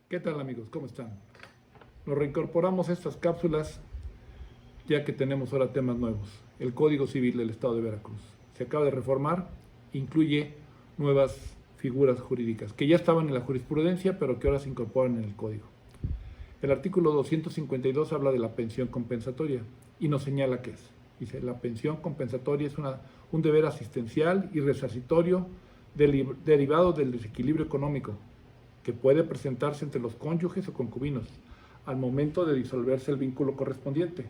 ¿Qué tal amigos? ¿Cómo están? Nos reincorporamos a estas cápsulas ya que tenemos ahora temas nuevos. El Código Civil del Estado de Veracruz se acaba de reformar, incluye nuevas figuras jurídicas que ya estaban en la jurisprudencia pero que ahora se incorporan en el Código. El artículo 252 habla de la pensión compensatoria y nos señala qué es. Dice, la pensión compensatoria es un deber asistencial y resarcitorio derivado del desequilibrio económico que puede presentarse entre los cónyuges o concubinos al momento de disolverse el vínculo correspondiente,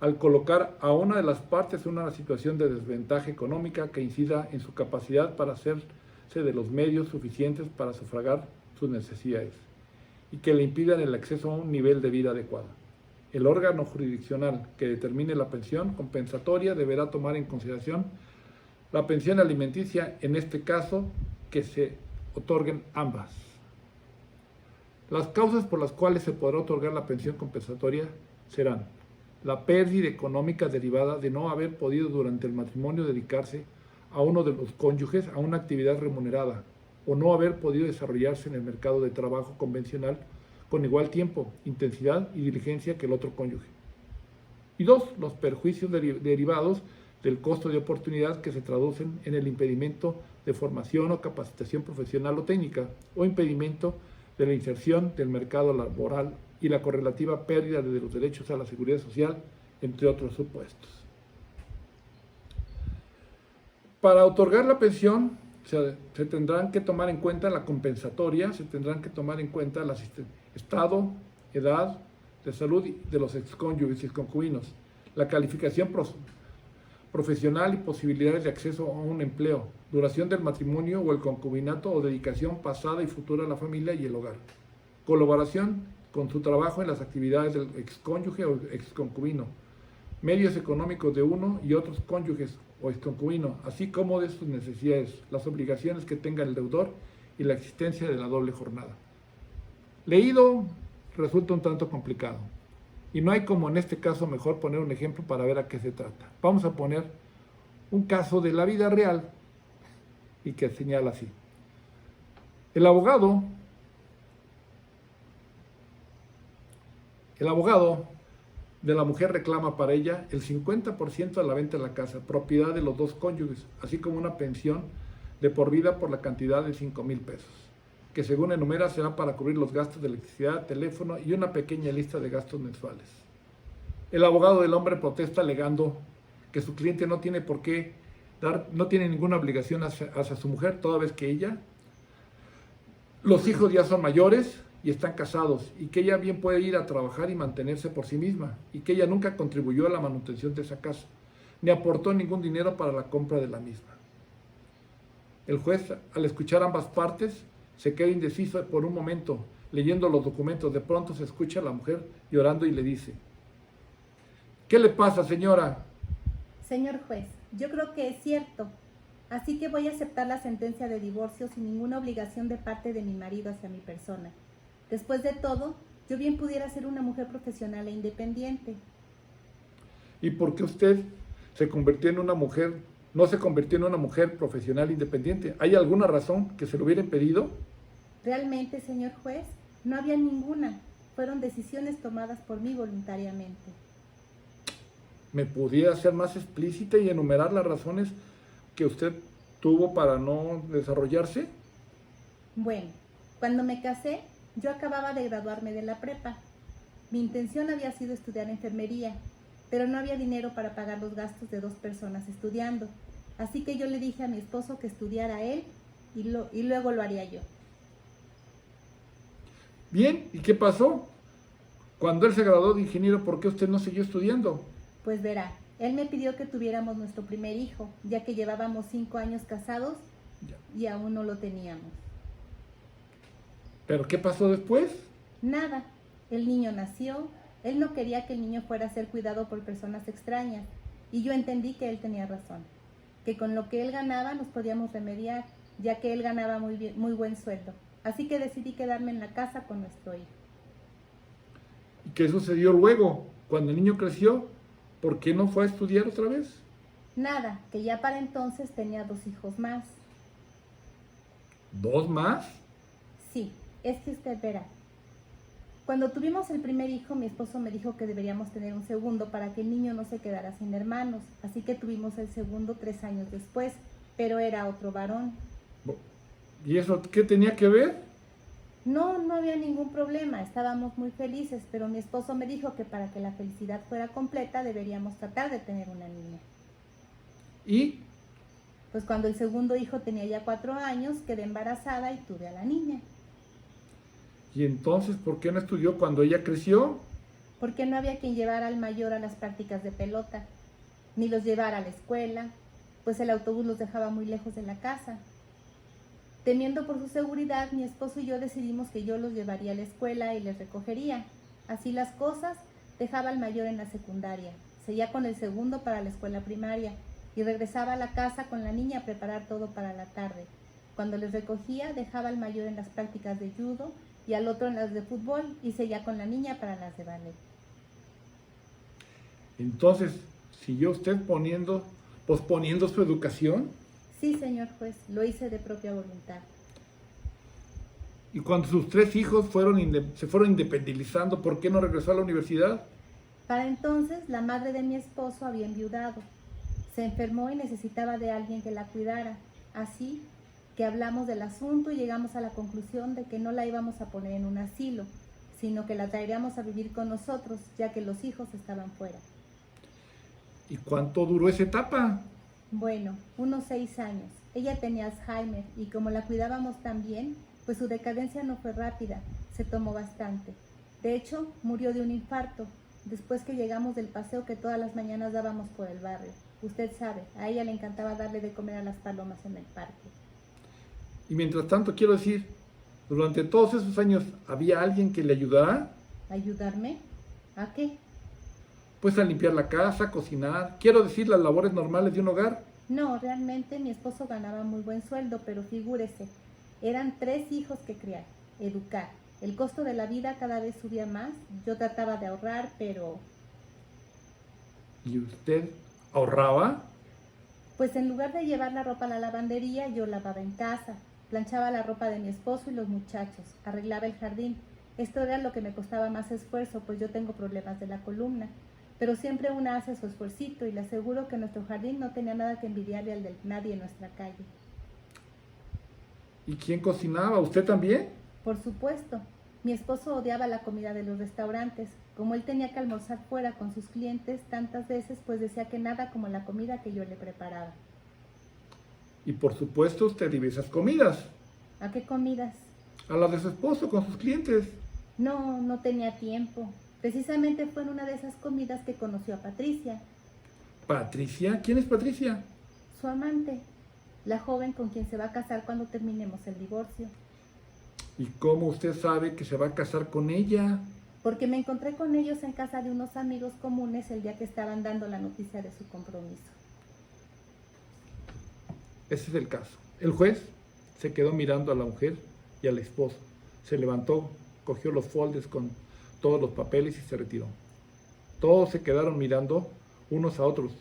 al colocar a una de las partes en una situación de desventaja económica que incida en su capacidad para hacerse de los medios suficientes para sufragar sus necesidades y que le impidan el acceso a un nivel de vida adecuado. El órgano jurisdiccional que determine la pensión compensatoria deberá tomar en consideración la pensión alimenticia, en este caso, que se otorguen ambas. Las causas por las cuales se podrá otorgar la pensión compensatoria serán la pérdida económica derivada de no haber podido durante el matrimonio dedicarse a uno de los cónyuges a una actividad remunerada o no haber podido desarrollarse en el mercado de trabajo convencional con igual tiempo, intensidad y diligencia que el otro cónyuge. Y dos, los perjuicios derivados del costo de oportunidad que se traducen en el impedimento de formación o capacitación profesional o técnica o impedimento de la inserción del mercado laboral y la correlativa pérdida de los derechos a la seguridad social, entre otros supuestos. Para otorgar la pensión se tendrán que tomar en cuenta la compensatoria, se tendrán que tomar en cuenta el estado, edad, de salud de los excónyuges y exconcubinos, la calificación profesional y posibilidades de acceso a un empleo, duración del matrimonio o el concubinato o dedicación pasada y futura a la familia y el hogar, colaboración con su trabajo en las actividades del excónyuge o exconcubino, medios económicos de uno y otros cónyuges o exconcubino, así como de sus necesidades, las obligaciones que tenga el deudor y la existencia de la doble jornada. Leído resulta un tanto complicado y no hay como en este caso mejor poner un ejemplo para ver a qué se trata. Vamos a poner un caso de la vida real y que señala así. El abogado de la mujer reclama para ella el 50% de la venta de la casa, propiedad de los dos cónyuges, así como una pensión de por vida por la cantidad de 5,000 pesos, que según enumera será para cubrir los gastos de electricidad, teléfono y una pequeña lista de gastos mensuales. El abogado del hombre protesta alegando que su cliente no tiene por qué no tiene ninguna obligación hacia su mujer, toda vez que los hijos ya son mayores y están casados, y que ella bien puede ir a trabajar y mantenerse por sí misma, y que ella nunca contribuyó a la manutención de esa casa, ni aportó ningún dinero para la compra de la misma. El juez, al escuchar ambas partes, se queda indeciso por un momento, leyendo los documentos. De pronto se escucha a la mujer llorando y le dice: ¿qué le pasa, señora? Señor juez, yo creo que es cierto, así que voy a aceptar la sentencia de divorcio sin ninguna obligación de parte de mi marido hacia mi persona. Después de todo, yo bien pudiera ser una mujer profesional e independiente. ¿Y por qué usted se convirtió en una mujer, no se convirtió en una mujer profesional independiente? ¿Hay alguna razón que se lo hubiera impedido? Realmente, señor juez, no había ninguna. Fueron decisiones tomadas por mí voluntariamente. ¿Me pudiera ser más explícita y enumerar las razones que usted tuvo para no desarrollarse? Bueno, cuando me casé, yo acababa de graduarme de la prepa. Mi intención había sido estudiar enfermería, pero no había dinero para pagar los gastos de dos personas estudiando. Así que yo le dije a mi esposo que estudiara él y luego lo haría yo. Bien, ¿y qué pasó? Cuando él se graduó de ingeniero, ¿por qué usted no siguió estudiando? Pues verá, él me pidió que tuviéramos nuestro primer hijo, ya que llevábamos 5 años casados y aún no lo teníamos. ¿Pero qué pasó después? Nada, el niño nació, él no quería que el niño fuera a ser cuidado por personas extrañas, y yo entendí que él tenía razón, que con lo que él ganaba nos podíamos remediar, ya que él ganaba muy buen sueldo. Así que decidí quedarme en la casa con nuestro hijo. ¿Y qué sucedió luego? Cuando el niño creció, ¿por qué no fue a estudiar otra vez? Nada, que ya para entonces tenía 2 hijos más. ¿Dos más? Sí, es que usted verá. Cuando tuvimos el primer hijo, mi esposo me dijo que deberíamos tener un segundo para que el niño no se quedara sin hermanos. Así que tuvimos el segundo 3 años después, pero era otro varón. ¿Y eso qué tenía que ver? No, no había ningún problema, estábamos muy felices, pero mi esposo me dijo que para que la felicidad fuera completa deberíamos tratar de tener una niña. ¿Y? Pues cuando el segundo hijo tenía ya 4 años, quedé embarazada y tuve a la niña. ¿Y entonces por qué no estudió cuando ella creció? Porque no había quien llevara al mayor a las prácticas de pelota, ni los llevara a la escuela, pues el autobús los dejaba muy lejos de la casa. Temiendo por su seguridad, mi esposo y yo decidimos que yo los llevaría a la escuela y les recogería. Así las cosas, dejaba al mayor en la secundaria, seguía con el segundo para la escuela primaria y regresaba a la casa con la niña a preparar todo para la tarde. Cuando les recogía, dejaba al mayor en las prácticas de judo y al otro en las de fútbol y seguía con la niña para las de ballet. Entonces, ¿siguió usted posponiendo su educación? Sí, señor juez, lo hice de propia voluntad. Y cuando sus 3 hijos se fueron independizando, ¿por qué no regresó a la universidad? Para entonces, la madre de mi esposo había enviudado. Se enfermó y necesitaba de alguien que la cuidara. Así que hablamos del asunto y llegamos a la conclusión de que no la íbamos a poner en un asilo, sino que la traeríamos a vivir con nosotros, ya que los hijos estaban fuera. ¿Y cuánto duró esa etapa? Bueno, unos 6 años. Ella tenía Alzheimer y como la cuidábamos tan bien, pues su decadencia no fue rápida, se tomó bastante. De hecho, murió de un infarto, después que llegamos del paseo que todas las mañanas dábamos por el barrio. Usted sabe, a ella le encantaba darle de comer a las palomas en el parque. Y mientras tanto, quiero decir, durante todos esos años, ¿había alguien que le ayudara? ¿Ayudarme? ¿A qué? Pues a limpiar la casa, cocinar, quiero decir, las labores normales de un hogar. No, realmente mi esposo ganaba muy buen sueldo, pero figúrese, eran 3 hijos que criar, educar. El costo de la vida cada vez subía más, yo trataba de ahorrar, pero... ¿Y usted ahorraba? Pues en lugar de llevar la ropa a la lavandería, yo lavaba en casa, planchaba la ropa de mi esposo y los muchachos, arreglaba el jardín. Esto era lo que me costaba más esfuerzo, pues yo tengo problemas de la columna. Pero siempre una hace su esfuercito y le aseguro que nuestro jardín no tenía nada que envidiarle al de nadie en nuestra calle. ¿Y quién cocinaba? ¿Usted también? Por supuesto, mi esposo odiaba la comida de los restaurantes. Como él tenía que almorzar fuera con sus clientes tantas veces, pues decía que nada como la comida que yo le preparaba. Y por supuesto usted iba a esas comidas. ¿A qué comidas? A las de su esposo con sus clientes. No, no tenía tiempo. Precisamente fue en una de esas comidas que conoció a Patricia, ¿Patricia? ¿Quién es Patricia? su amante, la joven con quien se va a casar cuando terminemos el divorcio. ¿Y cómo usted sabe que se va a casar con ella? Porque me encontré con ellos en casa de unos amigos comunes el día que estaban dando la noticia de su compromiso. Ese es el caso. El juez se quedó mirando a la mujer y al esposo. Se levantó, cogió los foldes con todos los papeles y se retiró. Todos se quedaron mirando unos a otros.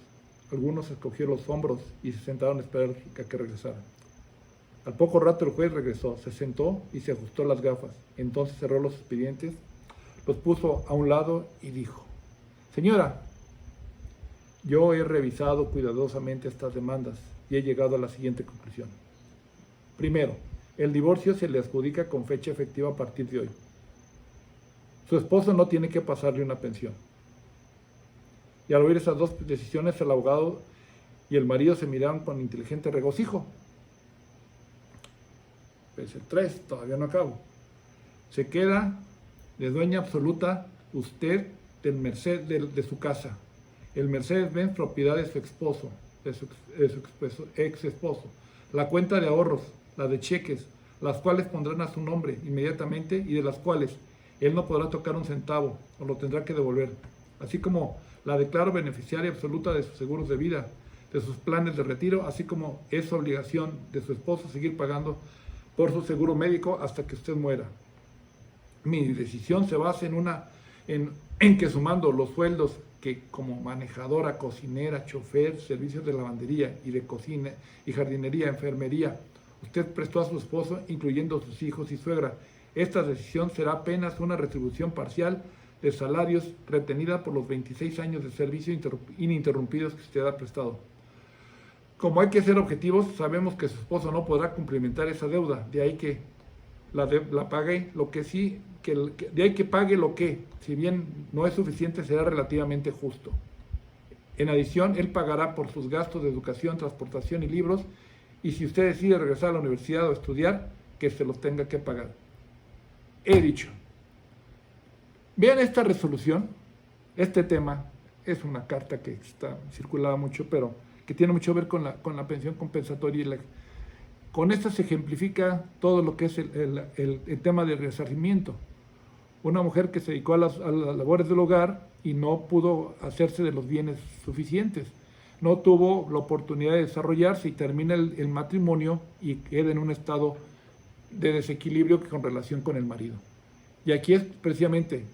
Algunos escogió los hombros y se sentaron a esperar a que regresara. Al poco rato el juez regresó, se sentó y se ajustó las gafas. Entonces cerró los expedientes, los puso a un lado y dijo: Señora, yo he revisado cuidadosamente estas demandas y he llegado a la siguiente conclusión. Primero, el divorcio se le adjudica con fecha efectiva a partir de hoy. Su esposo no tiene que pasarle una pensión. Y al oír esas 2 decisiones, el abogado y el marido se miraron con inteligente regocijo. Pues el 3, todavía no acabo. Se queda de dueña absoluta usted de su casa. El Mercedes-Benz, propiedad de su esposo, de su ex esposo. La cuenta de ahorros, la de cheques, las cuales pondrán a su nombre inmediatamente y de las cuales él no podrá tocar un centavo o lo tendrá que devolver, así como la declaro beneficiaria absoluta de sus seguros de vida, de sus planes de retiro, así como es obligación de su esposo seguir pagando por su seguro médico hasta que usted muera. Mi decisión se basa en que sumando los sueldos que como manejadora, cocinera, chofer, servicios de lavandería y de cocina y jardinería, enfermería, usted prestó a su esposo, incluyendo sus hijos y suegra, Esta decisión será apenas una retribución parcial de salarios retenida por los 26 años de servicio ininterrumpidos que usted ha prestado. Como hay que ser objetivos, sabemos que su esposo no podrá cumplimentar esa deuda, de ahí que la pague lo que sí, de ahí que pague lo que, si bien no es suficiente, será relativamente justo. En adición, él pagará por sus gastos de educación, transportación y libros, y si usted decide regresar a la universidad o estudiar, que se los tenga que pagar. He dicho. Vean esta resolución, este tema es una carta que está circulada mucho, pero que tiene mucho que ver con la pensión compensatoria. Con esta se ejemplifica todo lo que es el tema del resarcimiento. Una mujer que se dedicó a las labores del hogar y no pudo hacerse de los bienes suficientes. No tuvo la oportunidad de desarrollarse y termina el matrimonio y queda en un estado de desequilibrio con relación con el marido. Y aquí es precisamente,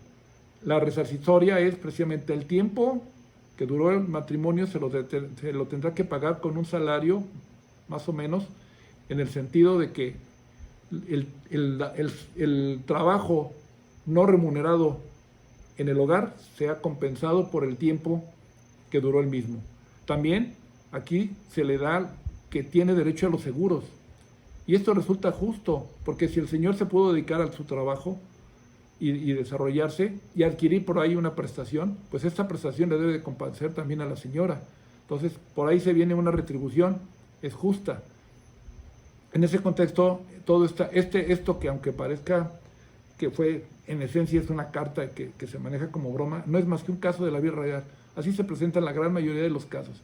la resarcitoria es precisamente el tiempo que duró el matrimonio, se lo tendrá que pagar con un salario, más o menos, en el sentido de que el trabajo no remunerado en el hogar sea compensado por el tiempo que duró el mismo. También aquí se le da que tiene derecho a los seguros. Y esto resulta justo, porque si el señor se pudo dedicar a su trabajo y desarrollarse y adquirir por ahí una prestación, pues esta prestación le debe de compensar también a la señora. Entonces, por ahí se viene una retribución, es justa. En ese contexto, todo esto que aunque parezca que fue, en esencia es una carta que se maneja como broma, no es más que un caso de la vida real. Así se presenta en la gran mayoría de los casos.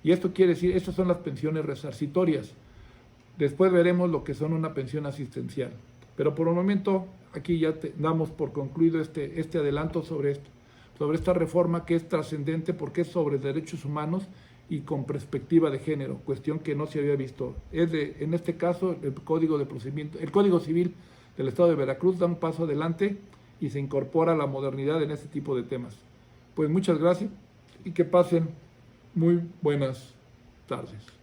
Y esto quiere decir, estas son las pensiones resarcitorias. Después veremos lo que son una pensión asistencial. Pero por el momento, aquí ya damos por concluido este adelanto sobre esta reforma que es trascendente porque es sobre derechos humanos y con perspectiva de género, cuestión que no se había visto. En este caso, el Código Civil del Estado de Veracruz da un paso adelante y se incorpora la modernidad en este tipo de temas. Pues muchas gracias y que pasen muy buenas tardes.